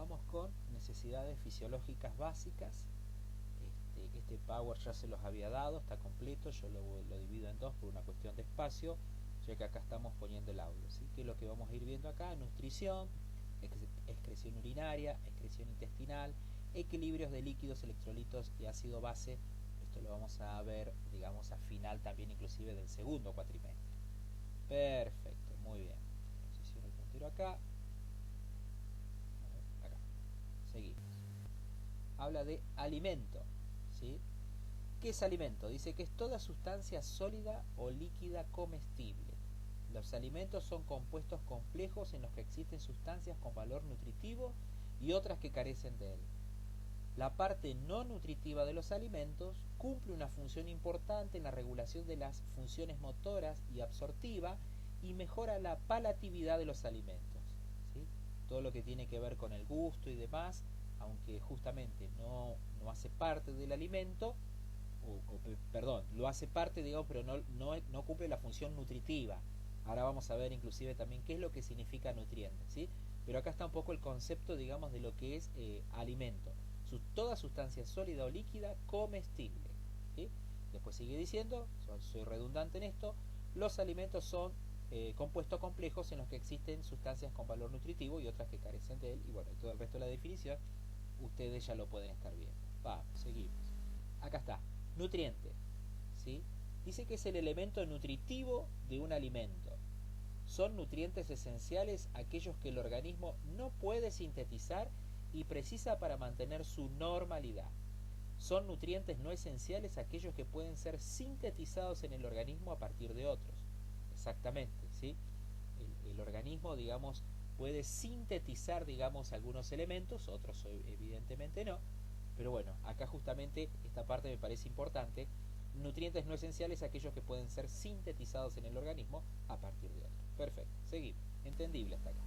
vamos con necesidades fisiológicas básicas. Este power ya se los había dado, está completo, yo lo divido en dos por una cuestión de espacio, ya que acá estamos poniendo el audio, ¿sí? Que es lo que vamos a ir viendo acá: nutrición, excreción urinaria, excreción intestinal, equilibrios de líquidos, electrolitos y ácido base. Esto lo vamos a ver, digamos, a final también inclusive del segundo cuatrimestre. Perfecto, muy bien. Posiciono el puntero acá. Acá. Seguimos. Habla de alimento, ¿sí? ¿Qué es alimento? Dice que es toda sustancia sólida o líquida comestible. Los alimentos son compuestos complejos en los que existen sustancias con valor nutritivo y otras que carecen de él. La parte no nutritiva de los alimentos cumple una función importante en la regulación de las funciones motoras y absortiva y mejora la palatividad de los alimentos, ¿sí? Todo lo que tiene que ver con el gusto y demás, aunque justamente no hace parte del alimento, perdón, lo hace parte, digamos, pero no cumple la función nutritiva. Ahora vamos a ver inclusive también qué es lo que significa nutriente, ¿sí? Pero acá está un poco el concepto, digamos, de lo que es alimento. Toda sustancia sólida o líquida comestible, ¿sí? Después sigue diciendo, soy redundante en esto, los alimentos son compuestos complejos en los que existen sustancias con valor nutritivo y otras que carecen de él. Y bueno, todo el resto de la definición ustedes ya lo pueden estar viendo. Vamos, seguimos. Acá está, nutriente, ¿sí? Dice que es el elemento nutritivo de un alimento. Son nutrientes esenciales aquellos que el organismo no puede sintetizar y precisa para mantener su normalidad. Son nutrientes no esenciales aquellos que pueden ser sintetizados en el organismo a partir de otros. Exactamente, ¿sí? El organismo, digamos, puede sintetizar, digamos, algunos elementos, otros evidentemente no. Pero bueno, acá justamente esta parte me parece importante. Nutrientes no esenciales aquellos que pueden ser sintetizados en el organismo a partir de otros. Perfecto, seguimos. Entendible hasta acá.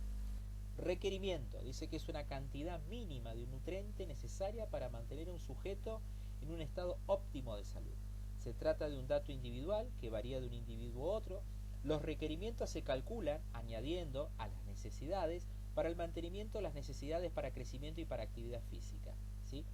Requerimiento. Dice que es una cantidad mínima de un nutriente necesaria para mantener a un sujeto en un estado óptimo de salud. Se trata de un dato individual que varía de un individuo a otro. Los requerimientos se calculan añadiendo a las necesidades para el mantenimiento de las necesidades para crecimiento y para actividad física, ¿sí?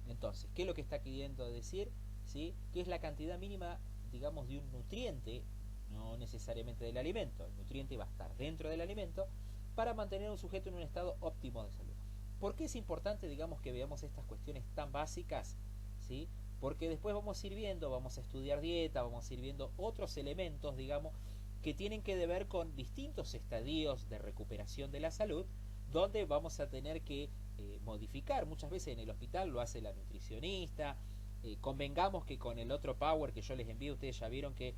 Entonces, ¿qué es lo que está queriendo decir? ¿Sí? ¿Qué es la cantidad mínima, digamos, de un nutriente? No necesariamente del alimento. El nutriente va a estar dentro del alimento para mantener a un sujeto en un estado óptimo de salud. ¿Por qué es importante, digamos, que veamos estas cuestiones tan básicas? ¿Sí? Porque después vamos a ir viendo, vamos a estudiar dieta, vamos a ir viendo otros elementos, digamos, que tienen que ver con distintos estadios de recuperación de la salud, donde vamos a tener que modificar. Muchas veces en el hospital lo hace la nutricionista. Convengamos que con el otro power que yo les envío, ustedes ya vieron que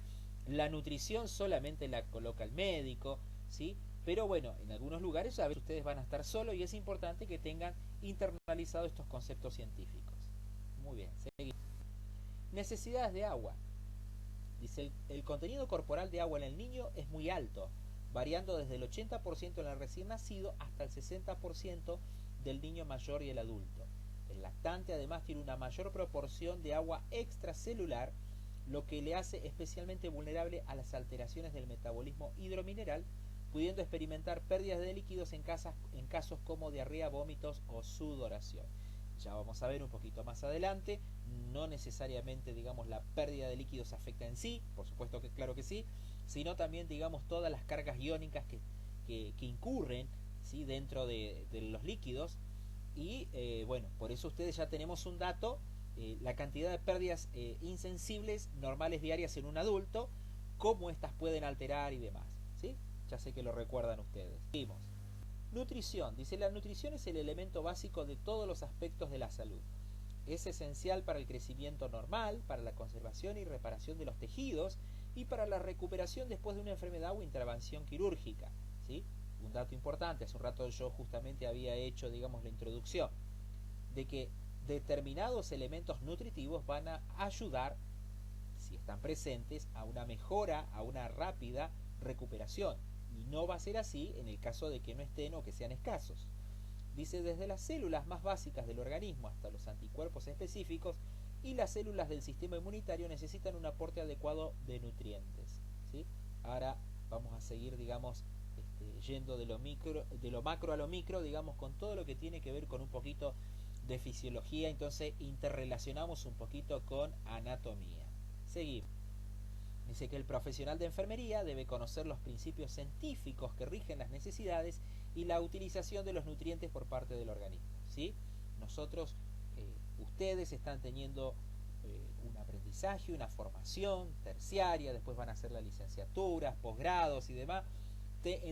la nutrición solamente la coloca el médico, ¿sí? Pero bueno, en algunos lugares a veces ustedes van a estar solos y es importante que tengan internalizados estos conceptos científicos. Muy bien, seguimos. Necesidades de agua. Dice, el contenido corporal de agua en el niño es muy alto, variando desde el 80% en el recién nacido hasta el 60% del niño mayor y el adulto. El lactante además tiene una mayor proporción de agua extracelular, lo que le hace especialmente vulnerable a las alteraciones del metabolismo hidromineral, pudiendo experimentar pérdidas de líquidos en casos como diarrea, vómitos o sudoración. Ya vamos a ver un poquito más adelante, no necesariamente, digamos, la pérdida de líquidos afecta en sí, por supuesto que claro que sí, sino también, digamos, todas las cargas iónicas que incurren, ¿sí?, dentro de los líquidos. Y bueno, por eso ustedes ya tenemos un dato, la cantidad de pérdidas insensibles normales diarias en un adulto, cómo estas pueden alterar y demás, ¿sí? Ya sé que lo recuerdan ustedes. Seguimos. Nutrición. Dice, la nutrición es el elemento básico de todos los aspectos de la salud. Es esencial para el crecimiento normal, para la conservación y reparación de los tejidos y para la recuperación después de una enfermedad o intervención quirúrgica, ¿sí? Un dato importante, hace un rato yo justamente había hecho, digamos, la introducción, de que determinados elementos nutritivos van a ayudar, si están presentes, a una mejora, a una rápida recuperación. Y no va a ser así en el caso de que no estén o que sean escasos. Dice, desde las células más básicas del organismo hasta los anticuerpos específicos y las células del sistema inmunitario necesitan un aporte adecuado de nutrientes, ¿sí? Ahora vamos a seguir, digamos, yendo de lo macro a lo micro, digamos, con todo lo que tiene que ver con un poquito de fisiología, entonces interrelacionamos un poquito con anatomía. Seguimos. Dice que el profesional de enfermería debe conocer los principios científicos que rigen las necesidades y la utilización de los nutrientes por parte del organismo, ¿sí? Nosotros, ustedes están teniendo un aprendizaje, una formación terciaria, después van a hacer la licenciatura, posgrados y demás.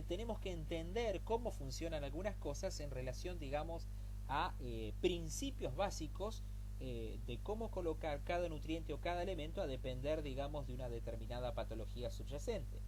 Tenemos que entender cómo funcionan algunas cosas en relación, digamos, a principios básicos de cómo colocar cada nutriente o cada elemento a depender, digamos, de una determinada patología subyacente.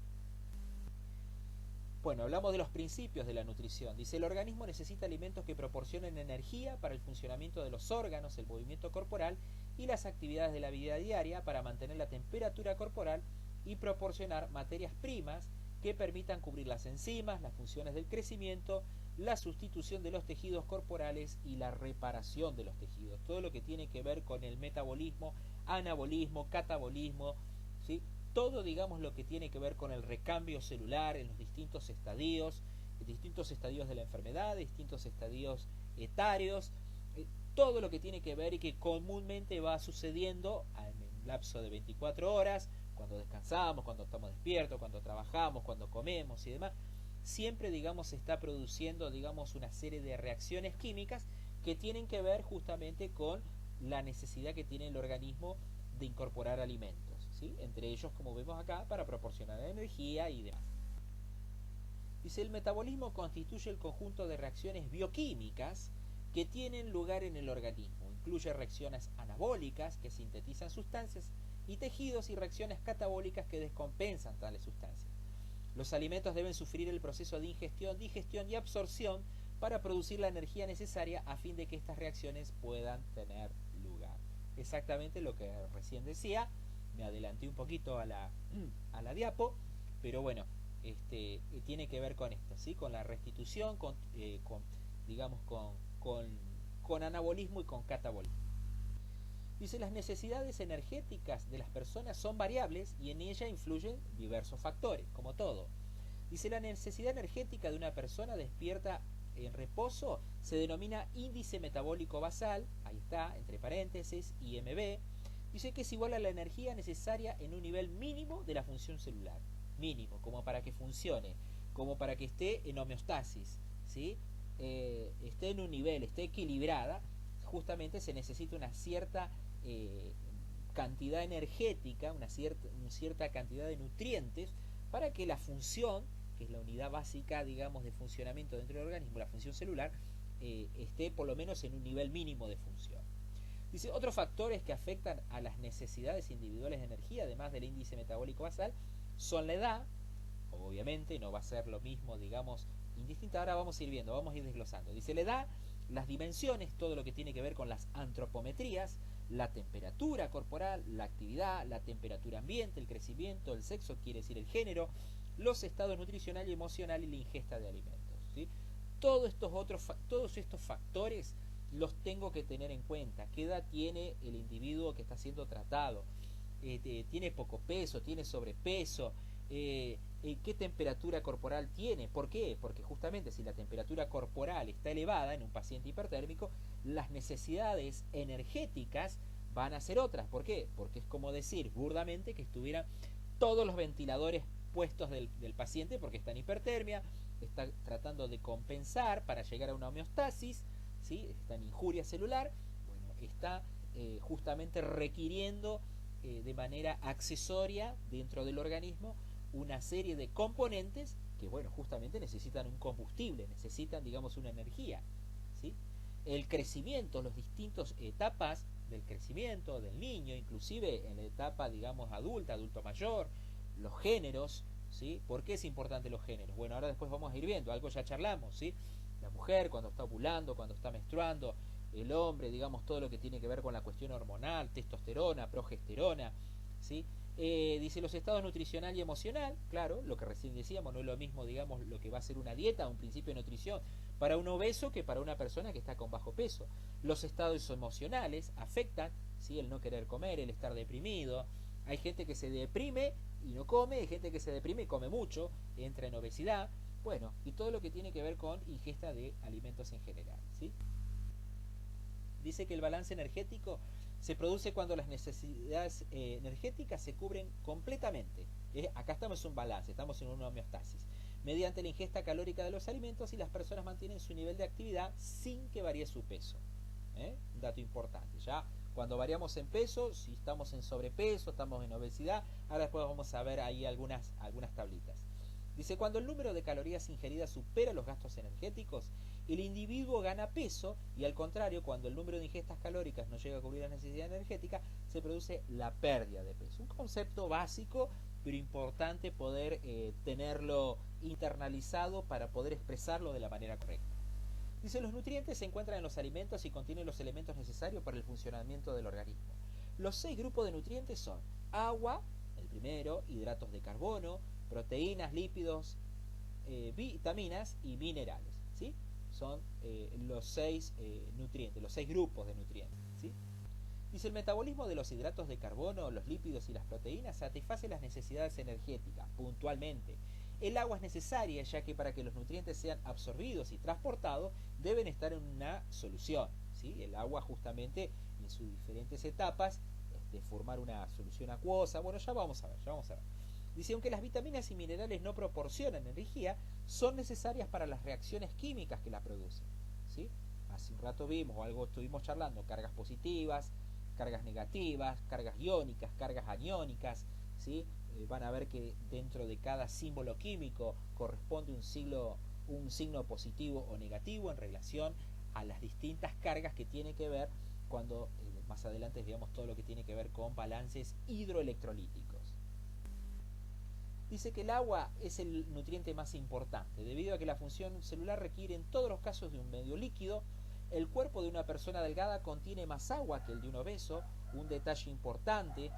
Bueno, hablamos de los principios de la nutrición. Dice, el organismo necesita alimentos que proporcionen energía para el funcionamiento de los órganos, el movimiento corporal y las actividades de la vida diaria para mantener la temperatura corporal y proporcionar materias primas que permitan cubrir las enzimas, las funciones del crecimiento, la sustitución de los tejidos corporales y la reparación de los tejidos. Todo lo que tiene que ver con el metabolismo, anabolismo, catabolismo, ¿sí? Todo, digamos, lo que tiene que ver con el recambio celular en los distintos estadios de la enfermedad, distintos estadios etarios, todo lo que tiene que ver y que comúnmente va sucediendo en un lapso de 24 horas, cuando descansamos, cuando estamos despiertos, cuando trabajamos, cuando comemos y demás, siempre, digamos, se está produciendo, digamos, una serie de reacciones químicas que tienen que ver justamente con la necesidad que tiene el organismo de incorporar alimentos, ¿sí? Entre ellos, como vemos acá, para proporcionar energía y demás. Dice, el metabolismo constituye el conjunto de reacciones bioquímicas que tienen lugar en el organismo. Incluye reacciones anabólicas que sintetizan sustancias y tejidos y reacciones catabólicas que descompensan tales sustancias. Los alimentos deben sufrir el proceso de ingestión, digestión y absorción para producir la energía necesaria a fin de que estas reacciones puedan tener lugar. Exactamente lo que recién decía, me adelanté un poquito a la diapo, pero bueno, tiene que ver con esto, ¿sí? Con la restitución, digamos, con anabolismo y con catabolismo. Dice, las necesidades energéticas de las personas son variables y en ella influyen diversos factores, como todo. Dice, la necesidad energética de una persona despierta en reposo se denomina índice metabólico basal, ahí está, entre paréntesis, IMB. Dice que es igual a la energía necesaria en un nivel mínimo de la función celular. Mínimo, como para que funcione, como para que esté en homeostasis, ¿sí? Esté en un nivel, esté equilibrada, justamente se necesita una cierta cantidad energética, una cierta cantidad de nutrientes para que la función, que es la unidad básica, digamos, de funcionamiento dentro del organismo, la función celular, esté por lo menos en un nivel mínimo de función. Dice, otros factores que afectan a las necesidades individuales de energía, además del índice metabólico basal, son la edad, obviamente no va a ser lo mismo, digamos, indistinta. Ahora vamos a ir viendo, vamos a ir desglosando. Dice, la edad, las dimensiones, todo lo que tiene que ver con las antropometrías, la temperatura corporal, la actividad, la temperatura ambiente, el crecimiento, el sexo, quiere decir el género, los estados nutricional y emocional y la ingesta de alimentos, ¿sí? Todos estos factores los tengo que tener en cuenta. ¿Qué edad tiene el individuo que está siendo tratado? ¿Tiene poco peso? ¿Tiene sobrepeso? ¿Qué temperatura corporal tiene? ¿Por qué? Porque justamente si la temperatura corporal está elevada en un paciente hipertérmico, las necesidades energéticas van a ser otras. ¿Por qué? Porque es como decir burdamente que estuvieran todos los ventiladores puestos del paciente porque está en hipertermia, está tratando de compensar para llegar a una homeostasis, ¿sí? Está en injuria celular, bueno, está justamente requiriendo de manera accesoria dentro del organismo una serie de componentes que, bueno, justamente necesitan un combustible, necesitan, digamos, una energía, ¿sí? El crecimiento, las distintas etapas del crecimiento del niño, inclusive en la etapa, digamos, adulto mayor, los géneros, ¿sí? ¿Por qué es importante los géneros? Bueno, ahora después vamos a ir viendo, algo ya charlamos, ¿sí? La mujer cuando está ovulando, cuando está menstruando, el hombre, digamos, todo lo que tiene que ver con la cuestión hormonal, testosterona, progesterona, ¿sí? Dice los estados nutricional y emocional, claro, lo que recién decíamos, no es lo mismo, digamos, lo que va a ser una dieta, un principio de nutrición para un obeso que para una persona que está con bajo peso. Los estados emocionales afectan, ¿sí? El no querer comer, el estar deprimido. Hay gente que se deprime y no come, hay gente que se deprime y come mucho, entra en obesidad. Bueno, y todo lo que tiene que ver con ingesta de alimentos en general, ¿sí? Dice que el balance energético se produce cuando las necesidades energéticas se cubren completamente. Acá estamos en un balance, estamos en una homeostasis, mediante la ingesta calórica de los alimentos, y las personas mantienen su nivel de actividad sin que varíe su peso. Un dato importante. Ya cuando variamos en peso, si estamos en sobrepeso, estamos en obesidad, ahora después vamos a ver ahí algunas tablitas. Dice, cuando el número de calorías ingeridas supera los gastos energéticos, el individuo gana peso, y al contrario, cuando el número de ingestas calóricas no llega a cubrir la necesidad energética, se produce la pérdida de peso. Un concepto básico, pero importante poder tenerlo internalizado para poder expresarlo de la manera correcta. Dice, los nutrientes se encuentran en los alimentos y contienen los elementos necesarios para el funcionamiento del organismo. Los 6 grupos de nutrientes son agua, el primero, hidratos de carbono, proteínas, lípidos, vitaminas y minerales, ¿sí? Son los 6 nutrientes, los 6 grupos de nutrientes, ¿sí? Dice, el metabolismo de los hidratos de carbono, los lípidos y las proteínas satisface las necesidades energéticas puntualmente. El agua es necesaria, ya que para que los nutrientes sean absorbidos y transportados deben estar en una solución, ¿sí? El agua justamente en sus diferentes etapas, formar una solución acuosa. Bueno, ya vamos a ver. Dice, aunque las vitaminas y minerales no proporcionan energía, son necesarias para las reacciones químicas que la producen, ¿sí? Hace un rato vimos, o algo estuvimos charlando, cargas positivas, cargas negativas, cargas iónicas, cargas aniónicas, ¿sí? Van a ver que dentro de cada símbolo químico corresponde un signo positivo o negativo en relación a las distintas cargas que tiene que ver cuando más adelante veamos todo lo que tiene que ver con balances hidroelectrolíticos. Dice que el agua es el nutriente más importante, debido a que la función celular requiere en todos los casos de un medio líquido. El cuerpo de una persona delgada contiene más agua que el de un obeso, un detalle importante.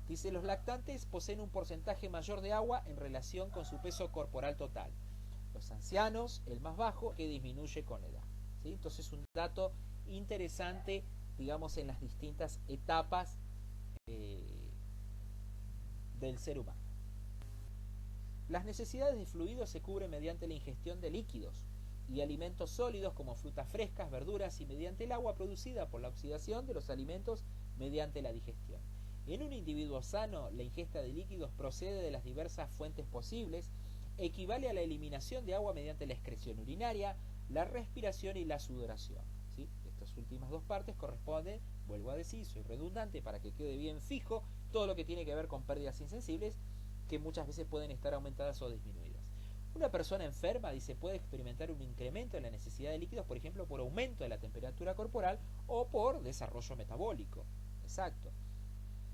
Dice, los lactantes poseen un porcentaje mayor de agua en relación con su peso corporal total. Los ancianos, el más bajo, que disminuye con la edad, ¿sí? Entonces, un dato interesante, digamos, en las distintas etapas del ser humano. Las necesidades de fluidos se cubren mediante la ingestión de líquidos y alimentos sólidos como frutas frescas, verduras, y mediante el agua producida por la oxidación de los alimentos mediante la digestión. En un individuo sano, la ingesta de líquidos procede de las diversas fuentes posibles, equivale a la eliminación de agua mediante la excreción urinaria, la respiración y la sudoración, ¿sí? Estas últimas dos partes corresponden, vuelvo a decir, soy redundante para que quede bien fijo, todo lo que tiene que ver con pérdidas insensibles, que muchas veces pueden estar aumentadas o disminuidas. Una persona enferma, dice, puede experimentar un incremento en la necesidad de líquidos, por ejemplo, por aumento de la temperatura corporal o por desarrollo metabólico. Exacto.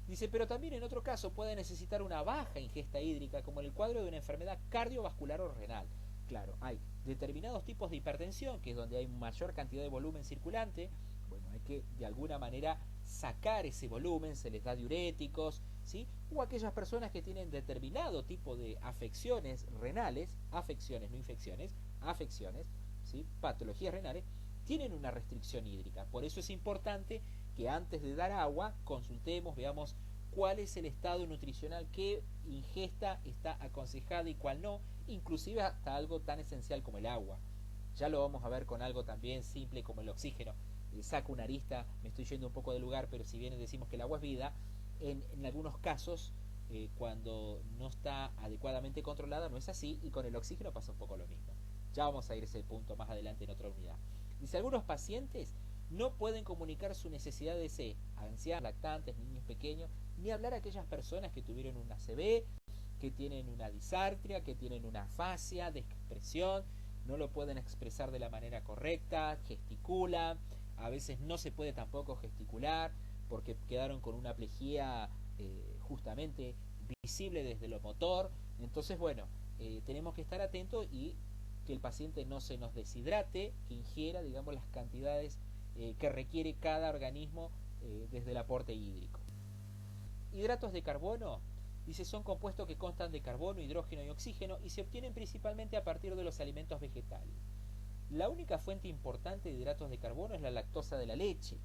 Dice, pero también en otro caso puede necesitar una baja ingesta hídrica, como en el cuadro de una enfermedad cardiovascular o renal. Claro, hay determinados tipos de hipertensión, que es donde hay mayor cantidad de volumen circulante. Bueno, hay que de alguna manera sacar ese volumen, se les da diuréticos, ¿sí? O aquellas personas que tienen determinado tipo de afecciones renales, afecciones, no infecciones, afecciones, ¿sí? Patologías renales, tienen una restricción hídrica. Por eso es importante que antes de dar agua consultemos, veamos cuál es el estado nutricional, qué ingesta está aconsejada y cuál no, inclusive hasta algo tan esencial como el agua. Ya lo vamos a ver con algo también simple como el oxígeno. Saco una arista, me estoy yendo un poco del lugar, pero si bien decimos que el agua es vida, en algunos casos, cuando no está adecuadamente controlada, no es así, y con el oxígeno pasa un poco lo mismo. Ya vamos a ir a ese punto más adelante en otra unidad. Dice, algunos pacientes no pueden comunicar su necesidad de sed, ancianos, lactantes, niños pequeños, ni hablar a aquellas personas que tuvieron una ACV, que tienen una disartria, que tienen una afasia de expresión, no lo pueden expresar de la manera correcta, gesticulan, a veces no se puede tampoco gesticular porque quedaron con una plejía justamente visible desde lo motor. Entonces, bueno, tenemos que estar atentos y que el paciente no se nos deshidrate, que ingiera, digamos, las cantidades que requiere cada organismo desde el aporte hídrico. Hidratos de carbono, dice, son compuestos que constan de carbono, hidrógeno y oxígeno y se obtienen principalmente a partir de los alimentos vegetales. La única fuente importante de hidratos de carbono es la lactosa de la leche.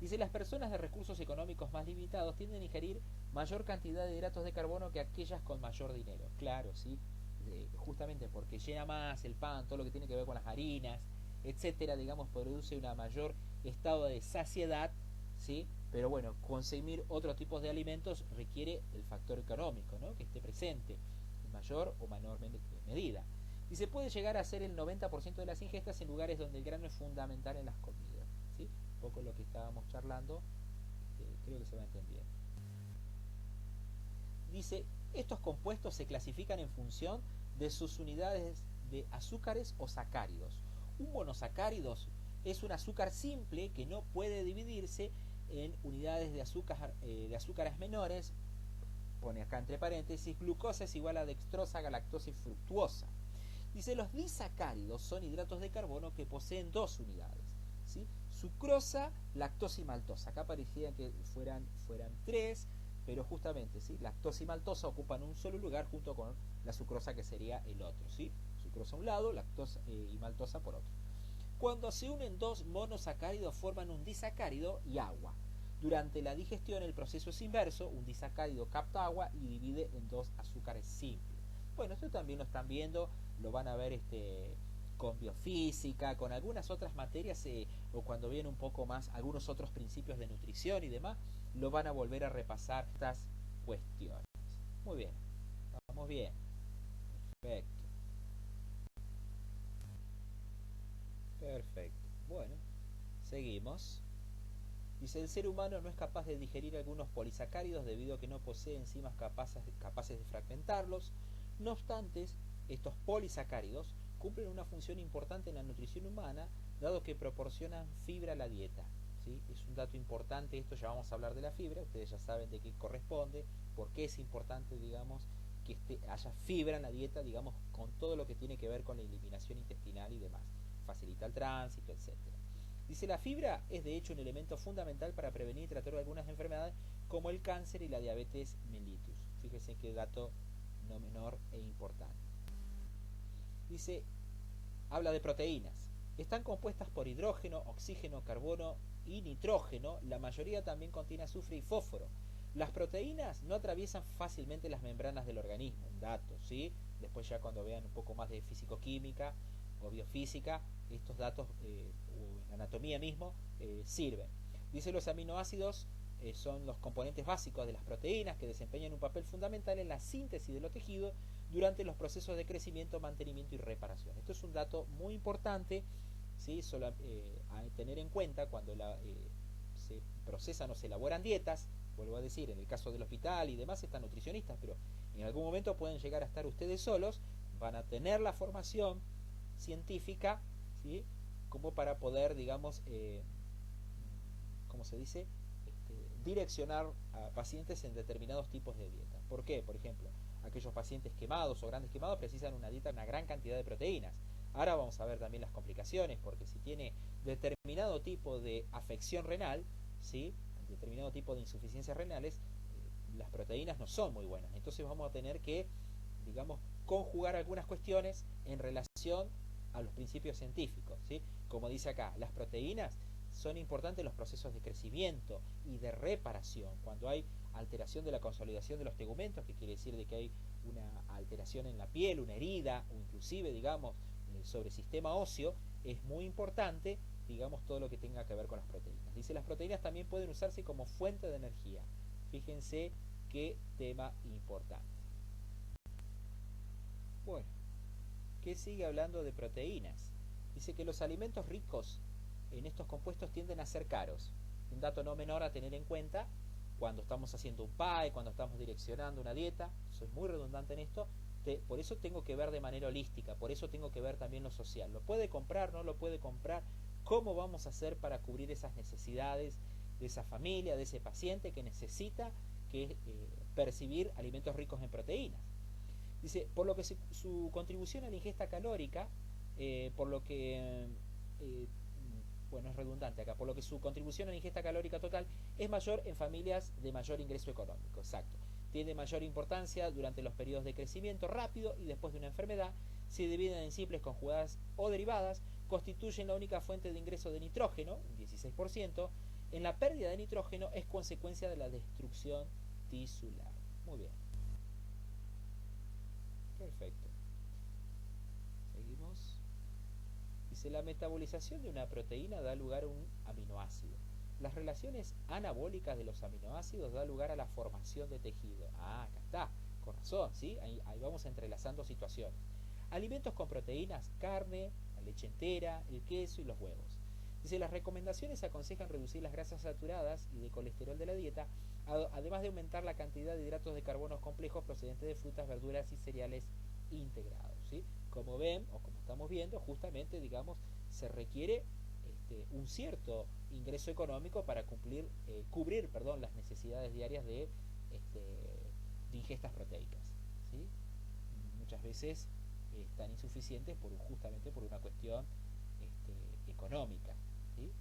Dice, las personas de recursos económicos más limitados tienden a ingerir mayor cantidad de hidratos de carbono que aquellas con mayor dinero. Claro, ¿sí? justamente porque llena más el pan, todo lo que tiene que ver con las harinas, etcétera, digamos, produce una mayor estado de saciedad, ¿sí? Pero bueno, consumir otros tipos de alimentos requiere el factor económico, ¿no? Que esté presente en mayor o menor medida. Y se puede llegar a ser el 90% de las ingestas en lugares donde el grano es fundamental en las comidas, ¿sí? Un poco lo que estábamos charlando, creo que se va entendiendo. Dice, estos compuestos se clasifican en función de sus unidades de azúcares o sacáridos. Un monosacárido es un azúcar simple que no puede dividirse en unidades de azúcares menores, pone acá entre paréntesis, glucosa es igual a dextrosa, galactosa y fructuosa. Dice, los disacáridos son hidratos de carbono que poseen dos unidades, ¿sí? Sucrosa, lactosa y maltosa. Acá parecía que fueran tres, pero justamente, ¿sí? Lactosa y maltosa ocupan un solo lugar junto con la sucrosa, que sería el otro, ¿sí? Sucrosa a un lado, lactosa y maltosa por otro. Cuando se unen dos monosacáridos forman un disacárido y agua. Durante la digestión el proceso es inverso, un disacárido capta agua y divide en dos azúcares simples. Bueno, esto también lo están viendo, lo van a ver con biofísica, con algunas otras materias, o cuando viene un poco más algunos otros principios de nutrición y demás, lo van a volver a repasar estas cuestiones. Muy bien, vamos bien. Perfecto. Perfecto. Bueno, seguimos. Dice, el ser humano no es capaz de digerir algunos polisacáridos debido a que no posee enzimas capaces de fragmentarlos. No obstante, estos polisacáridos cumplen una función importante en la nutrición humana, dado que proporcionan fibra a la dieta. ¿Sí? Es un dato importante esto, ya vamos a hablar de la fibra, ustedes ya saben de qué corresponde, por qué es importante, digamos, que haya fibra en la dieta, digamos, con todo lo que tiene que ver con la eliminación intestinal y demás. Facilita el tránsito, etcétera. Dice, la fibra es de hecho un elemento fundamental para prevenir y tratar algunas enfermedades como el cáncer y la diabetes mellitus. Fíjese qué dato no menor e importante. Dice, habla de proteínas. Están compuestas por hidrógeno, oxígeno, carbono y nitrógeno. La mayoría también contiene azufre y fósforo. Las proteínas no atraviesan fácilmente las membranas del organismo. Un dato, ¿sí? Después ya cuando vean un poco más de fisicoquímica o biofísica, estos datos o en anatomía mismo sirven. Dice, los aminoácidos son los componentes básicos de las proteínas que desempeñan un papel fundamental en la síntesis de los tejidos durante los procesos de crecimiento, mantenimiento y reparación. Esto es un dato muy importante, ¿sí? A tener en cuenta cuando se procesan o se elaboran dietas. Vuelvo a decir, en el caso del hospital y demás están nutricionistas, pero en algún momento pueden llegar a estar ustedes solos, van a tener la formación científica, ¿sí? Como para poder, digamos, ¿cómo se dice? Direccionar a pacientes en determinados tipos de dieta. ¿Por qué? Por ejemplo, aquellos pacientes quemados o grandes quemados precisan una dieta, una gran cantidad de proteínas. Ahora vamos a ver también las complicaciones, porque si tiene determinado tipo de afección renal, ¿sí? Determinado tipo de insuficiencias renales, las proteínas no son muy buenas. Entonces vamos a tener que, digamos, conjugar algunas cuestiones en relación a los principios científicos, ¿sí? Como dice acá, las proteínas son importantes en los procesos de crecimiento y de reparación. Cuando hay alteración de la consolidación de los tegumentos, que quiere decir de que hay una alteración en la piel, una herida, o inclusive, digamos, sobre el sistema óseo, es muy importante, digamos, todo lo que tenga que ver con las proteínas. Dice, las proteínas también pueden usarse como fuente de energía. Fíjense qué tema importante. Bueno, ¿qué sigue hablando de proteínas? Dice que los alimentos ricos en estos compuestos tienden a ser caros. Un dato no menor a tener en cuenta cuando estamos haciendo un pie, cuando estamos direccionando una dieta. Soy muy redundante en esto. Por eso tengo que ver de manera holística, por eso tengo que ver también lo social. ¿Lo puede comprar? ¿No lo puede comprar? ¿Cómo vamos a hacer para cubrir esas necesidades de esa familia, de ese paciente que necesita percibir alimentos ricos en proteínas? Dice, por lo que su contribución a la ingesta calórica, por lo que, bueno, es redundante acá, por lo que su contribución a la ingesta calórica total es mayor en familias de mayor ingreso económico, exacto. Tiene mayor importancia durante los periodos de crecimiento rápido y después de una enfermedad, se dividen en simples, conjugadas o derivadas, constituyen la única fuente de ingreso de nitrógeno, un 16%, en la pérdida de nitrógeno es consecuencia de la destrucción tisular. Muy bien. Perfecto. Dice, la metabolización de una proteína da lugar a un aminoácido. Las relaciones anabólicas de los aminoácidos da lugar a la formación de tejido. Ah, acá está, con razón, ¿sí? Ahí vamos entrelazando situaciones. Alimentos con proteínas, carne, la leche entera, el queso y los huevos. Dice, las recomendaciones aconsejan reducir las grasas saturadas y de colesterol de la dieta, además de aumentar la cantidad de hidratos de carbono complejos procedentes de frutas, verduras y cereales integrados, ¿sí? Como ven, o como estamos viendo, justamente, digamos, se requiere un cierto ingreso económico para cubrir las necesidades diarias de ingestas proteicas, ¿sí? Muchas veces están insuficientes justamente por una cuestión económica, ¿sí?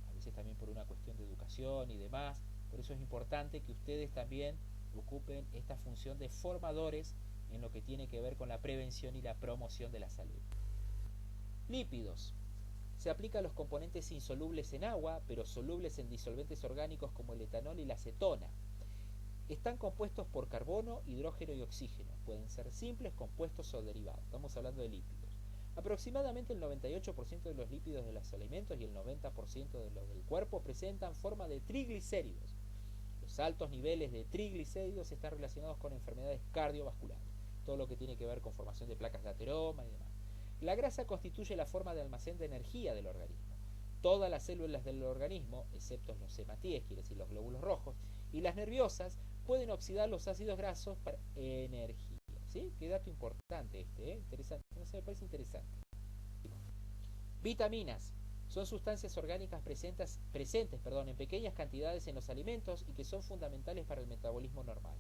A veces también por una cuestión de educación y demás. Por eso es importante que ustedes también ocupen esta función de formadores en lo que tiene que ver con la prevención y la promoción de la salud. Lípidos. Se aplica a los componentes insolubles en agua, pero solubles en disolventes orgánicos como el etanol y la acetona. Están compuestos por carbono, hidrógeno y oxígeno. Pueden ser simples, compuestos o derivados. Estamos hablando de lípidos. Aproximadamente el 98% de los lípidos de los alimentos y el 90% de los del cuerpo presentan forma de triglicéridos. Los altos niveles de triglicéridos están relacionados con enfermedades cardiovasculares, todo lo que tiene que ver con formación de placas de ateroma y demás. La grasa constituye la forma de almacén de energía del organismo. Todas las células del organismo, excepto los hematíes, quiere decir los glóbulos rojos, y las nerviosas, pueden oxidar los ácidos grasos para energía. ¿Sí? Qué dato importante interesante, no sé, me parece interesante. Vitaminas. Son sustancias orgánicas presentes en pequeñas cantidades en los alimentos y que son fundamentales para el metabolismo normal.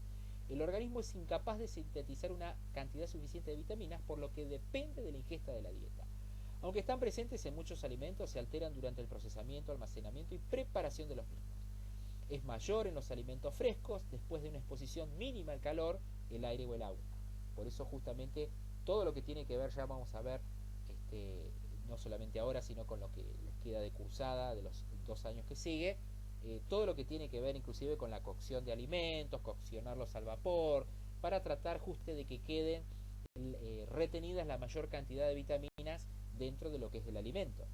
El organismo es incapaz de sintetizar una cantidad suficiente de vitaminas, por lo que depende de la ingesta de la dieta. Aunque están presentes en muchos alimentos, se alteran durante el procesamiento, almacenamiento y preparación de los mismos. Es mayor en los alimentos frescos después de una exposición mínima al calor, el aire o el agua. Por eso justamente todo lo que tiene que ver, ya vamos a ver, no solamente ahora, sino con lo que les queda de cursada de los 2 años que sigue, todo lo que tiene que ver inclusive con la cocción de alimentos, coccionarlos al vapor, para tratar justo de que queden retenidas la mayor cantidad de vitaminas dentro de lo que es el alimento.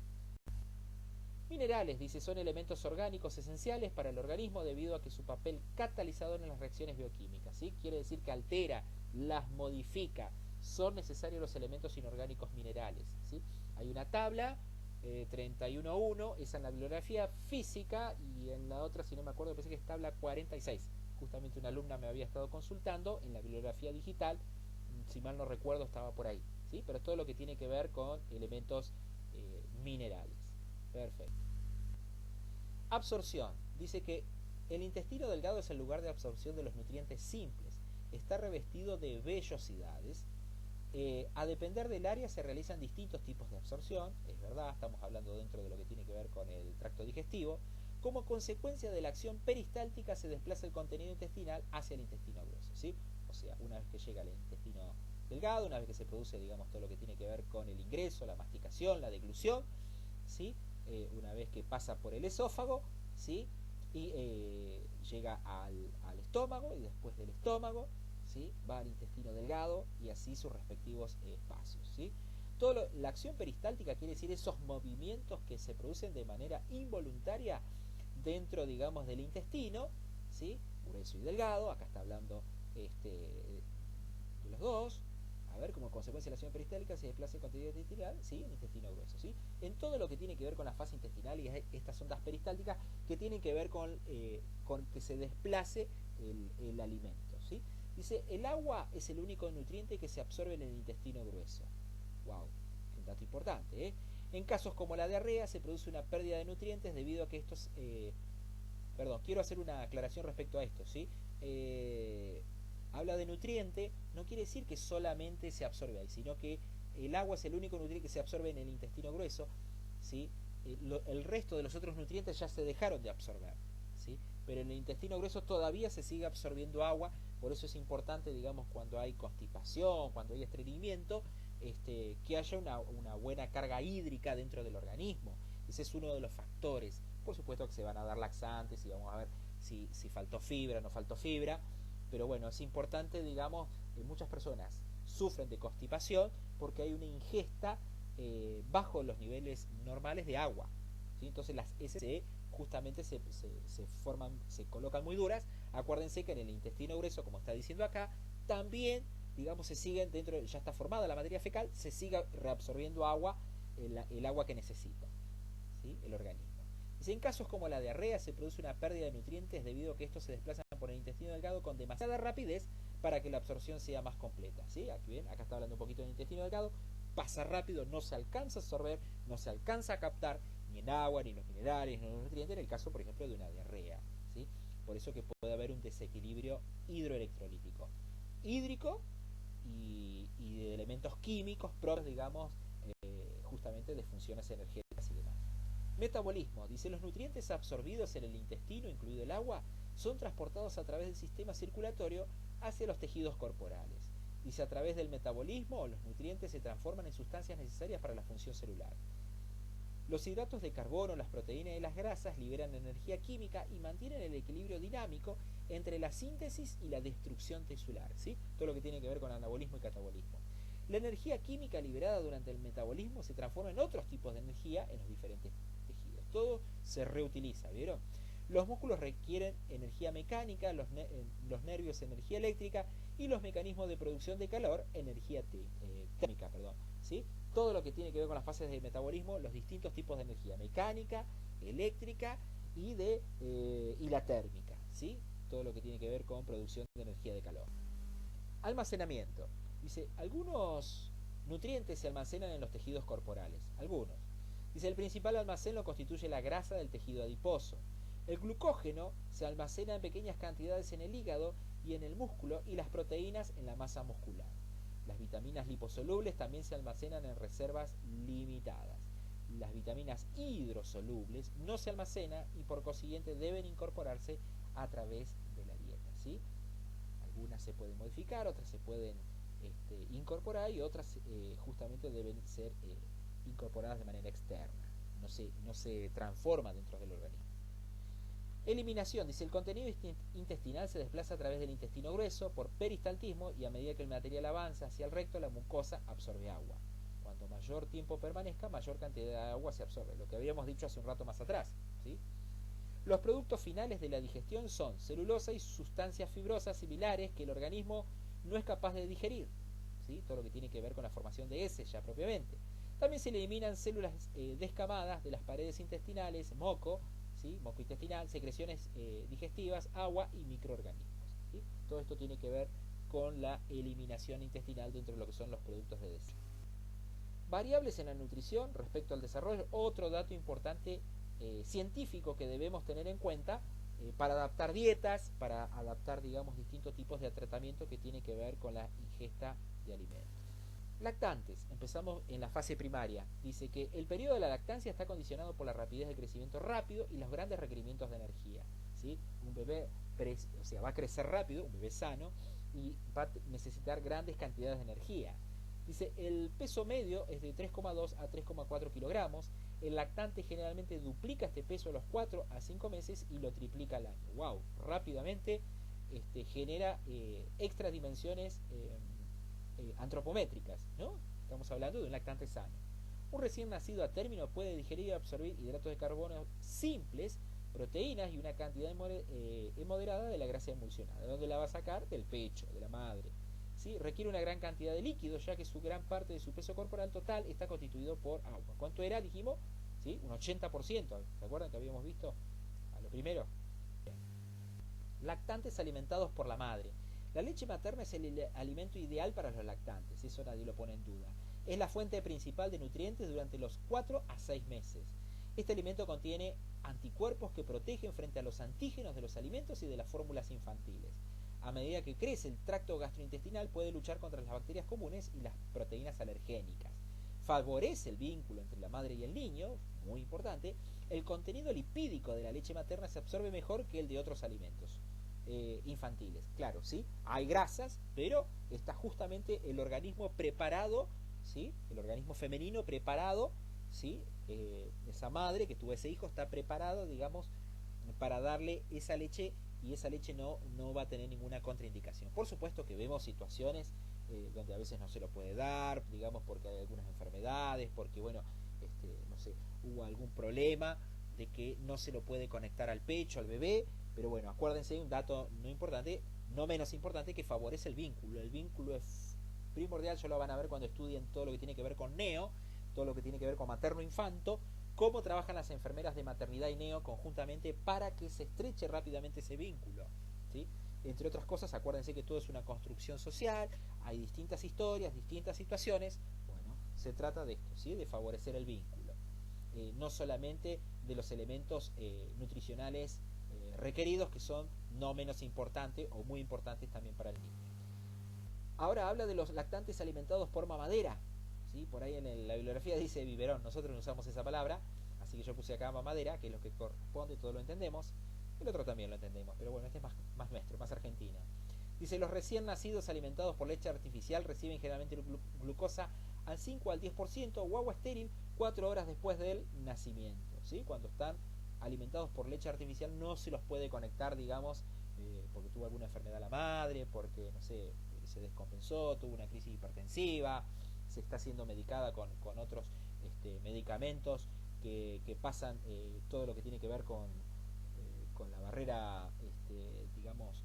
Minerales, dice, son elementos orgánicos esenciales para el organismo debido a que su papel catalizador en las reacciones bioquímicas, ¿sí? Quiere decir que altera, las modifica. Son necesarios los elementos inorgánicos minerales, ¿sí? Hay una tabla 31.1, esa en la bibliografía física, y en la otra, si no me acuerdo, pensé que es tabla 46. Justamente una alumna me había estado consultando en la bibliografía digital, si mal no recuerdo estaba por ahí, ¿sí? Pero es todo lo que tiene que ver con elementos minerales. Perfecto. Absorción. Dice que el intestino delgado es el lugar de absorción de los nutrientes simples. Está revestido de vellosidades. A depender del área se realizan distintos tipos de absorción. Es verdad, estamos hablando dentro de lo que tiene que ver con el tracto digestivo. Como consecuencia de la acción peristáltica se desplaza el contenido intestinal hacia el intestino grueso, ¿sí? O sea, una vez que llega al intestino delgado, una vez que se produce, digamos, todo lo que tiene que ver con el ingreso, la masticación, la deglución, ¿sí? Una vez que pasa por el esófago, ¿sí? Y llega al estómago, y después del estómago, ¿sí? Va al intestino delgado y así sus respectivos pasos, ¿sí? La acción peristáltica quiere decir esos movimientos que se producen de manera involuntaria dentro, digamos, del intestino, ¿sí? Grueso y delgado. Acá está hablando de los dos. A ver, como consecuencia de la acción peristálica se desplaza el contenido intestinal, ¿sí? El intestino grueso, ¿sí? En todo lo que tiene que ver con la fase intestinal y estas ondas peristálticas que tienen que ver con que se desplace el alimento, ¿sí? Dice, el agua es el único nutriente que se absorbe en el intestino grueso. Wow, un dato importante, ¿eh? En casos como la diarrea se produce una pérdida de nutrientes debido a que estos... perdón, quiero hacer una aclaración respecto a esto, ¿sí? Habla de nutriente, no quiere decir que solamente se absorbe ahí, sino que el agua es el único nutriente que se absorbe en el intestino grueso, ¿sí? El resto de los otros nutrientes ya se dejaron de absorber, ¿sí? Pero en el intestino grueso todavía se sigue absorbiendo agua, por eso es importante, digamos, cuando hay constipación, cuando hay estreñimiento, que haya una buena carga hídrica dentro del organismo. Ese es uno de los factores. Por supuesto que se van a dar laxantes y vamos a ver si faltó fibra o no faltó fibra, pero bueno, es importante, digamos, muchas personas sufren de constipación porque hay una ingesta bajo los niveles normales de agua, ¿sí? Entonces las heces justamente se forman, se colocan muy duras. Acuérdense que en el intestino grueso, como está diciendo acá, también, digamos, se siguen dentro, ya está formada la materia fecal, se sigue reabsorbiendo agua, el agua que necesita, ¿sí? El organismo. Dice, en casos como la diarrea se produce una pérdida de nutrientes debido a que estos se desplazan por el intestino delgado con demasiada rapidez para que la absorción sea más completa, ¿sí? Aquí ven, acá está hablando un poquito del intestino delgado, pasa rápido, no se alcanza a absorber, no se alcanza a captar ni el agua, ni los minerales, ni los nutrientes, en el caso, por ejemplo, de una diarrea, ¿sí? Por eso que puede haber un desequilibrio hidroelectrolítico, hídrico y de elementos químicos propios, digamos, justamente de funciones energéticas y demás. Metabolismo. Dice, los nutrientes absorbidos en el intestino, incluido el agua, son transportados a través del sistema circulatorio hacia los tejidos corporales. Dice, a través del metabolismo, los nutrientes se transforman en sustancias necesarias para la función celular. Los hidratos de carbono, las proteínas y las grasas liberan energía química y mantienen el equilibrio dinámico entre la síntesis y la destrucción tisular, ¿sí? Todo lo que tiene que ver con anabolismo y catabolismo. La energía química liberada durante el metabolismo se transforma en otros tipos de energía en los diferentes tejidos. Todo se reutiliza, ¿vieron? Los músculos requieren energía mecánica, los nervios energía eléctrica y los mecanismos de producción de calor energía térmica, ¿sí? Todo lo que tiene que ver con las fases de metabolismo, los distintos tipos de energía mecánica, eléctrica y la térmica, ¿sí? Todo lo que tiene que ver con producción de energía de calor. Almacenamiento. Dice, algunos nutrientes se almacenan en los tejidos corporales, algunos. Dice, el principal almacén lo constituye la grasa del tejido adiposo. El glucógeno se almacena en pequeñas cantidades en el hígado y en el músculo, y las proteínas en la masa muscular. Las vitaminas liposolubles también se almacenan en reservas limitadas. Las vitaminas hidrosolubles no se almacenan y por consiguiente deben incorporarse a través de la dieta, ¿sí? Algunas se pueden modificar, otras se pueden incorporar y otras justamente deben ser incorporadas de manera externa. No se transforma dentro del organismo. Eliminación. Dice, el contenido intestinal se desplaza a través del intestino grueso por peristaltismo y a medida que el material avanza hacia el recto, la mucosa absorbe agua. Cuanto mayor tiempo permanezca, mayor cantidad de agua se absorbe. Lo que habíamos dicho hace un rato más atrás, ¿sí? Los productos finales de la digestión son celulosa y sustancias fibrosas similares que el organismo no es capaz de digerir, ¿sí? Todo lo que tiene que ver con la formación de heces ya propiamente. También se eliminan células descamadas de las paredes intestinales, moco, ¿sí? Moco intestinal, secreciones digestivas, agua y microorganismos, ¿sí? Todo esto tiene que ver con la eliminación intestinal dentro de lo que son los productos de desecho. Variables en la nutrición respecto al desarrollo. Otro dato importante científico que debemos tener en cuenta para adaptar dietas, para adaptar, digamos, distintos tipos de tratamiento que tiene que ver con la ingesta de alimentos. Lactantes. Empezamos en la fase primaria. Dice que el periodo de la lactancia está condicionado por la rapidez de crecimiento rápido y los grandes requerimientos de energía, ¿sí? Un bebé va a crecer rápido, un bebé sano, y va a necesitar grandes cantidades de energía. Dice, el peso medio es de 3,2 a 3,4 kilogramos. El lactante generalmente duplica este peso a los 4 a 5 meses y lo triplica al año. ¡Wow! Rápidamente genera extra dimensiones antropométricas, ¿no? Estamos hablando de un lactante sano. Un recién nacido a término puede digerir y absorbir hidratos de carbono simples, proteínas y una cantidad moderada de la grasa emulsionada. ¿De dónde la va a sacar? Del pecho, de la madre. ¿Sí? Requiere una gran cantidad de líquidos, ya que su gran parte de su peso corporal total está constituido por agua. ¿Cuánto era? Dijimos, ¿sí? Un 80%. ¿Se acuerdan que habíamos visto a lo primero? Bien. Lactantes alimentados por la madre. La leche materna es el alimento ideal para los lactantes, eso nadie lo pone en duda. Es la fuente principal de nutrientes durante los 4 a 6 meses. Este alimento contiene anticuerpos que protegen frente a los antígenos de los alimentos y de las fórmulas infantiles. A medida que crece el tracto gastrointestinal puede luchar contra las bacterias comunes y las proteínas alergénicas. Favorece el vínculo entre la madre y el niño, muy importante. El contenido lipídico de la leche materna se absorbe mejor que el de otros alimentos infantiles. Claro, ¿sí? Hay grasas, pero está justamente el organismo preparado, ¿sí? El organismo femenino preparado, ¿sí? Esa madre que tuvo ese hijo está preparado, digamos, para darle esa leche, y esa leche no va a tener ninguna contraindicación. Por supuesto que vemos situaciones donde a veces no se lo puede dar, digamos porque hay algunas enfermedades, porque bueno, no sé, hubo algún problema de que no se lo puede conectar al pecho, al bebé, pero bueno, acuérdense, un dato no importante, no menos importante, que favorece el vínculo. El vínculo es primordial, ya lo van a ver cuando estudien todo lo que tiene que ver con neo, todo lo que tiene que ver con materno-infanto, cómo trabajan las enfermeras de maternidad y neo conjuntamente para que se estreche rápidamente ese vínculo, ¿sí? Entre otras cosas, acuérdense que todo es una construcción social, hay distintas historias, distintas situaciones. Bueno, se trata de esto, ¿sí? De favorecer el vínculo, no solamente de los elementos nutricionales requeridos, que son no menos importantes o muy importantes también para el niño. Ahora habla de los lactantes alimentados por mamadera, ¿sí? Por ahí en la bibliografía dice biberón, nosotros no usamos esa palabra, así que yo puse acá mamadera, que es lo que corresponde, todo lo entendemos. El otro también lo entendemos, pero bueno, este es más nuestro, más argentino. Dice, los recién nacidos alimentados por leche artificial reciben generalmente glucosa al 5 al 10% o agua estéril 4 horas después del nacimiento, ¿sí? Cuando están alimentados por leche artificial no se los puede conectar, digamos, porque tuvo alguna enfermedad la madre, porque, no sé, se descompensó, tuvo una crisis hipertensiva, se está siendo medicada con otros medicamentos que pasan todo lo que tiene que ver con la barrera, digamos,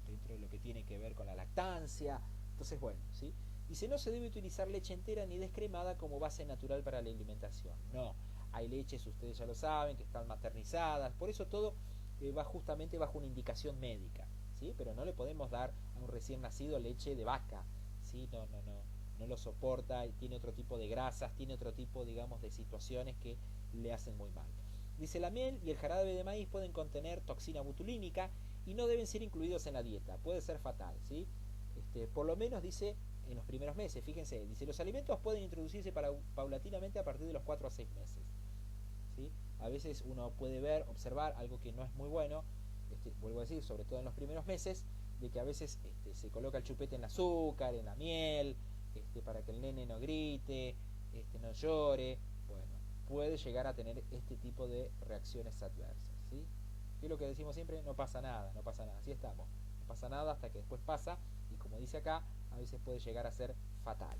dentro de lo que tiene que ver con la lactancia. Entonces, bueno, ¿sí? Dice, no se debe utilizar leche entera ni descremada como base natural para la alimentación. No, hay leches, ustedes ya lo saben, que están maternizadas, por eso todo va justamente bajo una indicación médica, ¿sí? Pero no le podemos dar a un recién nacido leche de vaca, ¿sí? No lo soporta, tiene otro tipo de grasas, tiene otro tipo, digamos, de situaciones que le hacen muy mal. Dice, la miel y el jarabe de maíz pueden contener toxina botulínica y no deben ser incluidos en la dieta, puede ser fatal, ¿sí? Por lo menos dice en los primeros meses, fíjense, dice, los alimentos pueden introducirse paulatinamente a partir de los 4 a 6 meses, ¿sí? A veces uno puede ver, observar algo que no es muy bueno, vuelvo a decir, sobre todo en los primeros meses, de que a veces se coloca el chupete en el azúcar, en la miel, para que el nene no grite, no llore. Bueno, puede llegar a tener este tipo de reacciones adversas, ¿sí? Y lo que decimos siempre, no pasa nada, no pasa nada, así estamos, no pasa nada hasta que después pasa, y como dice acá, a veces puede llegar a ser fatal.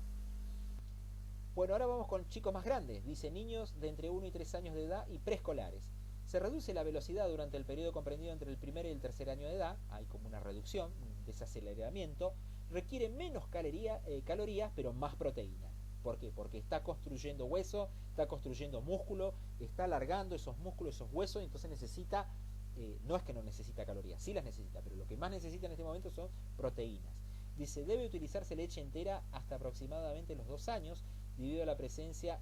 Bueno, ahora vamos con chicos más grandes, dice niños de entre 1 y 3 años de edad y preescolares. Se reduce la velocidad durante el periodo comprendido entre el primer y el tercer año de edad, hay como una reducción, un desaceleramiento, requiere menos calorías, pero más proteína. ¿Por qué? Porque está construyendo hueso, está construyendo músculo, está alargando esos músculos, esos huesos, y entonces necesita, no es que no necesita calorías, sí las necesita, pero lo que más necesita en este momento son proteínas. Dice, debe utilizarse leche entera hasta aproximadamente los 2 años, debido a la presencia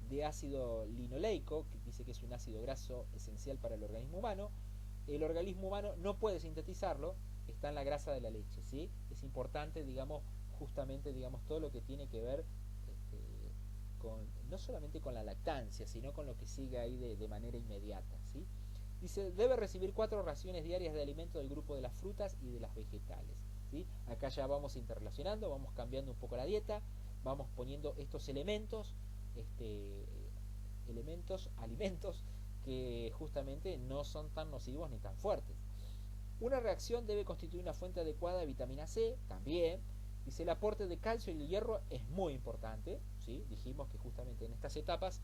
de ácido linoleico, que dice que es un ácido graso esencial para el organismo humano. El organismo humano no puede sintetizarlo, está en la grasa de la leche, ¿sí? Es importante, digamos, justamente, digamos, todo lo que tiene que ver no solamente con la lactancia, sino con lo que sigue ahí de manera inmediata, ¿sí? Dice, debe recibir 4 raciones diarias de alimento del grupo de las frutas y de las vegetales, ¿sí? Acá ya vamos interrelacionando, vamos cambiando un poco la dieta, vamos poniendo estos elementos, alimentos que justamente no son tan nocivos ni tan fuertes. Una reacción debe constituir una fuente adecuada de vitamina C, también. Dice, el aporte de calcio y el hierro es muy importante, ¿sí? Dijimos que justamente en estas etapas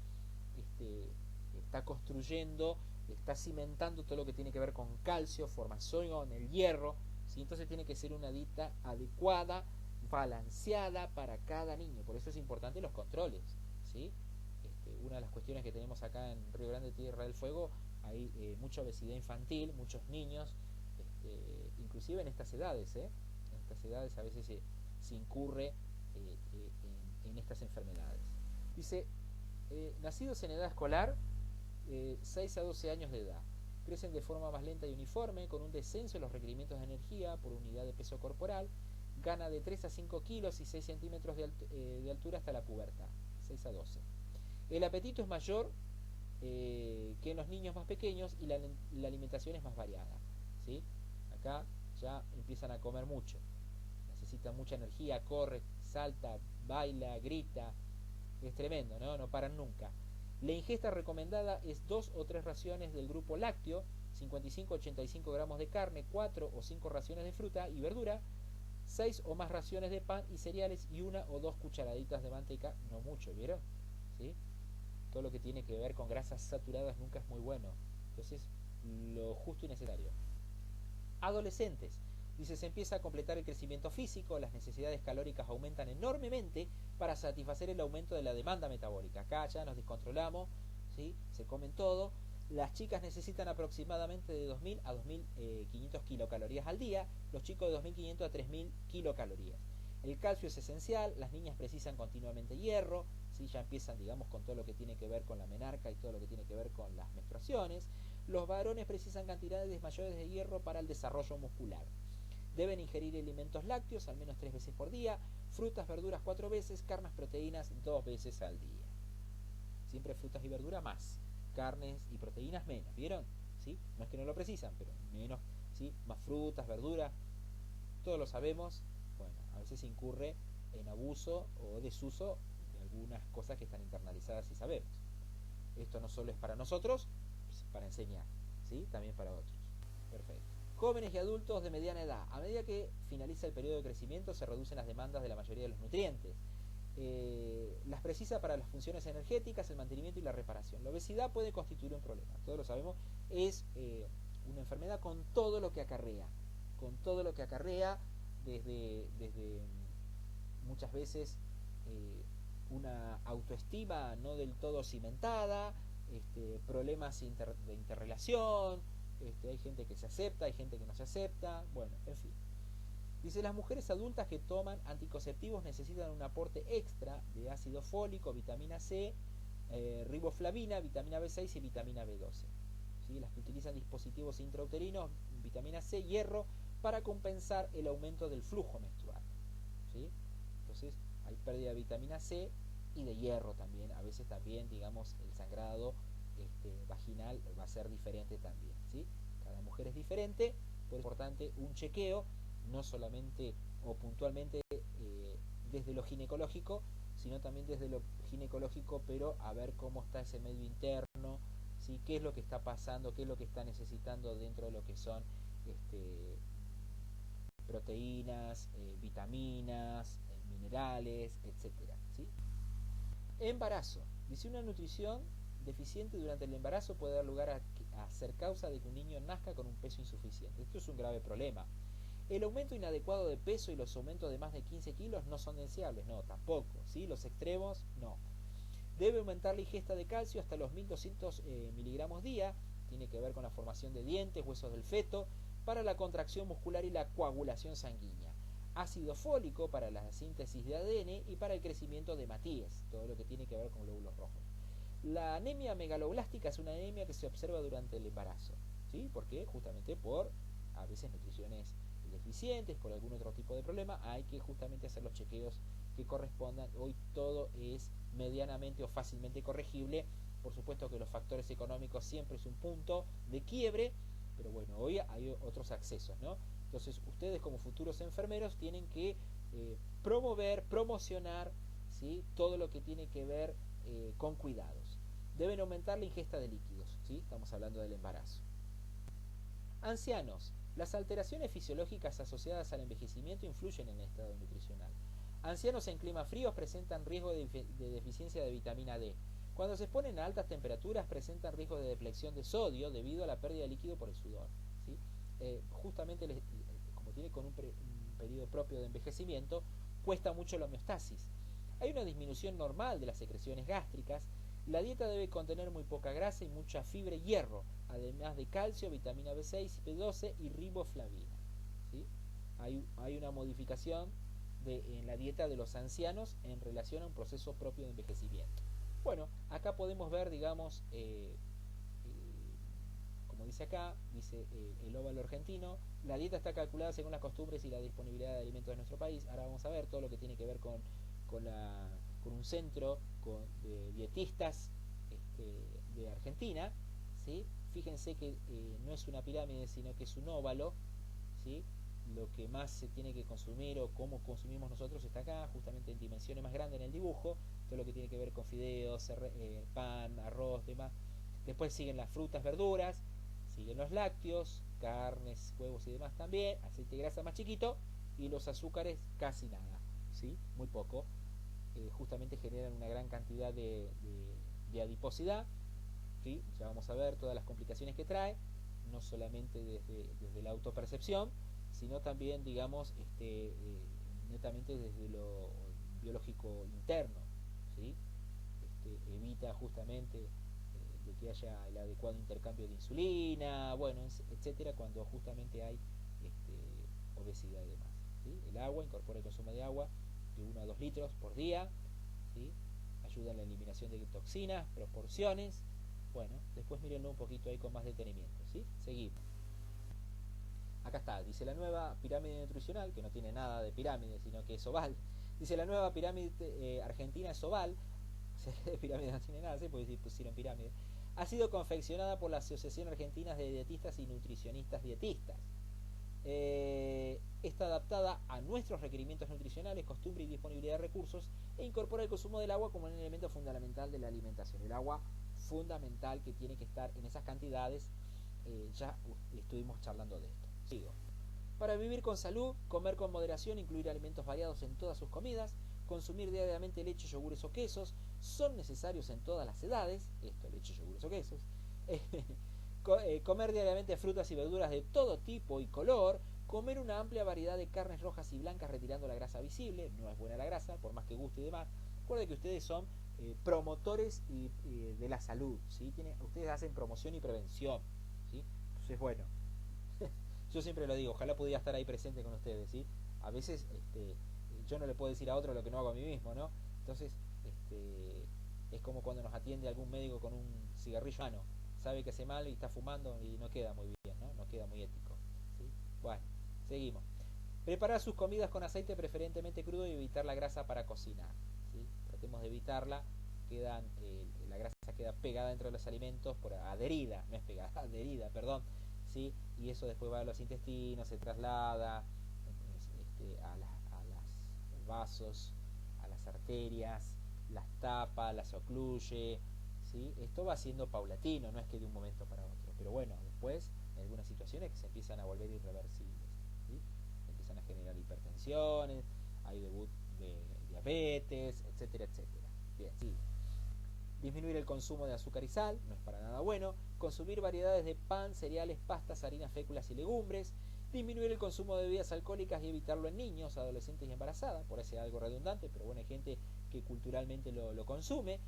está construyendo, está cimentando todo lo que tiene que ver con calcio, formación, el hierro, ¿sí? Entonces tiene que ser una dieta adecuada, balanceada para cada niño. Por eso es importante los controles, ¿sí? Una de las cuestiones que tenemos acá en Río Grande, Tierra del Fuego, hay mucha obesidad infantil, muchos niños, inclusive en estas edades, en estas edades a veces se incurre en estas enfermedades. Dice, nacidos en edad escolar, 6 a 12 años de edad, crecen de forma más lenta y uniforme, con un descenso en los requerimientos de energía por unidad de peso corporal, gana de 3 a 5 kilos y 6 centímetros de altura hasta la pubertad, 6 a 12. El apetito es mayor que en los niños más pequeños y la alimentación es más variada, ¿sí? Acá ya empiezan a comer mucho, necesitan mucha energía, corre, salta, baila, grita, es tremendo, ¿no? No paran nunca. La ingesta recomendada es 2 o 3 raciones del grupo lácteo, 55-85 gramos de carne, 4 o 5 raciones de fruta y verdura, 6 o más raciones de pan y cereales y 1 o 2 cucharaditas de manteca, no mucho, ¿vieron? ¿Sí? Todo lo que tiene que ver con grasas saturadas nunca es muy bueno. Entonces, lo justo y necesario. Adolescentes. Dice, se empieza a completar el crecimiento físico, las necesidades calóricas aumentan enormemente para satisfacer el aumento de la demanda metabólica. Acá ya nos descontrolamos, ¿sí? Se comen todo. Las chicas necesitan aproximadamente de 2.000 a 2.500 kilocalorías al día, los chicos de 2.500 a 3.000 kilocalorías. El calcio es esencial, las niñas precisan continuamente hierro, ¿sí? Ya empiezan, digamos, con todo lo que tiene que ver con la menarca y todo lo que tiene que ver con las menstruaciones. Los varones precisan cantidades mayores de hierro para el desarrollo muscular. Deben ingerir alimentos lácteos al menos 3 veces por día, frutas, verduras 4 veces, carnes, proteínas 2 veces al día. Siempre frutas y verduras más, carnes y proteínas menos, ¿vieron? ¿Sí? No es que no lo precisan, pero menos, ¿sí? Más frutas, verduras, todos lo sabemos. Bueno, a veces se incurre en abuso o desuso de algunas cosas que están internalizadas y sabemos. Esto no solo es para nosotros, es para enseñar, ¿sí? También para otros. Perfecto. Jóvenes y adultos de mediana edad. A medida que finaliza el periodo de crecimiento se reducen las demandas de la mayoría de los nutrientes. Las precisa para las funciones energéticas, el mantenimiento y la reparación. La obesidad puede constituir un problema, todos lo sabemos, es una enfermedad con todo lo que acarrea, desde muchas veces una autoestima no del todo cimentada, problemas de interrelación, hay gente que se acepta, hay gente que no se acepta, bueno, en fin. Dice, las mujeres adultas que toman anticonceptivos necesitan un aporte extra de ácido fólico, vitamina C, riboflavina, vitamina B6 y vitamina B12. ¿Sí? Las que utilizan dispositivos intrauterinos, vitamina C, hierro, para compensar el aumento del flujo menstrual. ¿Sí? Entonces, hay pérdida de vitamina C y de hierro también. A veces también, digamos, el sangrado vaginal va a ser diferente también. ¿Sí? Cada mujer es diferente, por eso es importante un chequeo, no solamente o puntualmente desde lo ginecológico, sino también desde lo ginecológico, pero a ver cómo está ese medio interno, ¿sí? Qué es lo que está pasando, qué es lo que está necesitando dentro de lo que son proteínas, vitaminas, minerales, etcétera, ¿sí? Embarazo. Dice, una nutrición deficiente durante el embarazo puede dar lugar a ser causa de que un niño nazca con un peso insuficiente. Esto es un grave problema. El aumento inadecuado de peso y los aumentos de más de 15 kilos no son deseables, no, tampoco, ¿sí? Los extremos, no. Debe aumentar la ingesta de calcio hasta los 1.200 miligramos día, tiene que ver con la formación de dientes, huesos del feto, para la contracción muscular y la coagulación sanguínea. Ácido fólico para la síntesis de ADN y para el crecimiento de hematíes, todo lo que tiene que ver con glóbulos rojos. La anemia megaloblástica es una anemia que se observa durante el embarazo, ¿sí? ¿Por qué? Justamente por a veces nutriciones deficientes, por algún otro tipo de problema, hay que justamente hacer los chequeos que correspondan. Hoy todo es medianamente o fácilmente corregible. Por supuesto que los factores económicos siempre es un punto de quiebre, pero bueno, hoy hay otros accesos, ¿no? Entonces ustedes como futuros enfermeros tienen que promocionar, ¿sí? Todo lo que tiene que ver con cuidados. Deben aumentar la ingesta de líquidos, ¿sí? Estamos hablando del embarazo. Ancianos. Las alteraciones fisiológicas asociadas al envejecimiento influyen en el estado nutricional. Ancianos en climas fríos presentan riesgo de deficiencia de vitamina D. Cuando se exponen a altas temperaturas presentan riesgo de depleción de sodio debido a la pérdida de líquido por el sudor, ¿sí? Justamente como tiene con un periodo propio de envejecimiento, cuesta mucho la homeostasis. Hay una disminución normal de las secreciones gástricas. La dieta debe contener muy poca grasa y mucha fibra y hierro, además de calcio, vitamina B6, B12 y riboflavina, ¿sí? Hay una modificación en la dieta de los ancianos en relación a un proceso propio de envejecimiento. Bueno, acá podemos ver, digamos, como dice acá, dice el óvalo argentino, la dieta está calculada según las costumbres y la disponibilidad de alimentos de nuestro país. Ahora vamos a ver todo lo que tiene que ver con un centro de dietistas de Argentina, ¿sí? Fíjense que no es una pirámide, sino que es un óvalo, ¿sí? Lo que más se tiene que consumir o cómo consumimos nosotros está acá, justamente en dimensiones más grandes en el dibujo, todo lo que tiene que ver con fideos, pan, arroz, demás. Después siguen las frutas, verduras, siguen los lácteos, carnes, huevos y demás también, aceite y grasa más chiquito, y los azúcares casi nada, ¿sí? Muy poco. Justamente generan una gran cantidad de adiposidad, ¿sí? Ya vamos a ver todas las complicaciones que trae, no solamente desde la autopercepción, sino también, digamos, netamente desde lo biológico interno, ¿sí? Evita justamente de que haya el adecuado intercambio de insulina, bueno, etcétera, cuando justamente hay obesidad y demás, ¿sí? El agua, incorpora el consumo de agua de 1 a 2 litros por día, ¿sí? Ayuda en la eliminación de toxinas, proporciones. Bueno, después mírenlo un poquito ahí con más detenimiento, ¿sí? Seguimos. Acá está, dice la nueva pirámide nutricional, que no tiene nada de pirámide, sino que es oval. Dice la nueva pirámide argentina es oval, de pirámide no tiene nada, ¿sí? Porque pusieron pirámide. Ha sido confeccionada por la Asociación Argentina de Dietistas y Nutricionistas Dietistas. Está adaptada a nuestros requerimientos nutricionales, costumbre y disponibilidad de recursos e incorpora el consumo del agua como un elemento fundamental de la alimentación. El agua fundamental que tiene que estar en esas cantidades, ya estuvimos charlando de esto. Sigo. Para vivir con salud, comer con moderación, incluir alimentos variados en todas sus comidas, consumir diariamente leche, yogures o quesos, son necesarios en todas las edades, esto, leche, yogures o quesos, comer diariamente frutas y verduras de todo tipo y color, comer una amplia variedad de carnes rojas y blancas retirando la grasa visible, no es buena la grasa, por más que guste y demás. Recuerden que ustedes son promotores de la salud, ¿sí? Ustedes hacen promoción y prevención, ¿sí? Entonces, bueno, yo siempre lo digo, ojalá pudiera estar ahí presente con ustedes, ¿sí? A veces yo no le puedo decir a otro lo que no hago a mí mismo, ¿no? Entonces, es como cuando nos atiende algún médico con un cigarrillo en mano, sabe que hace mal y está fumando y no queda muy bien, ¿no? No queda muy ético, ¿sí? Bueno, seguimos. Preparar sus comidas con aceite preferentemente crudo y evitar la grasa para cocinar, ¿sí? Tratemos de evitarla, la grasa queda pegada dentro de los alimentos, adherida, no es pegada, adherida, perdón, ¿sí? Y eso después va a los intestinos, se traslada a los vasos, a las arterias, las tapa, las ocluye, ¿sí? Esto va siendo paulatino, no es que de un momento para otro, pero bueno, después en algunas situaciones que se empiezan a volver irreversibles, ¿sí? Empiezan a generar hipertensiones, hay debut de diabetes, etcétera, etcétera. Bien, sí. Disminuir el consumo de azúcar y sal, no es para nada bueno. Consumir variedades de pan, cereales, pastas, harinas, féculas y legumbres. Disminuir el consumo de bebidas alcohólicas y evitarlo en niños, adolescentes y embarazadas. Por eso es algo redundante, pero bueno, hay gente que culturalmente lo consume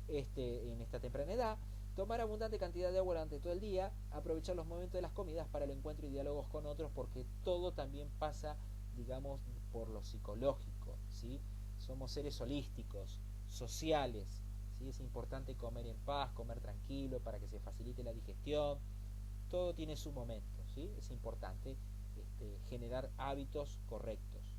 en esta temprana edad. Tomar abundante cantidad de agua durante todo el día. Aprovechar los momentos de las comidas para el encuentro y diálogos con otros, porque todo también pasa, digamos, por lo psicológico, ¿sí? Somos seres holísticos, sociales, ¿sí? Es importante comer en paz, comer tranquilo para que se facilite la digestión. Todo tiene su momento, ¿sí? Es importante generar hábitos correctos.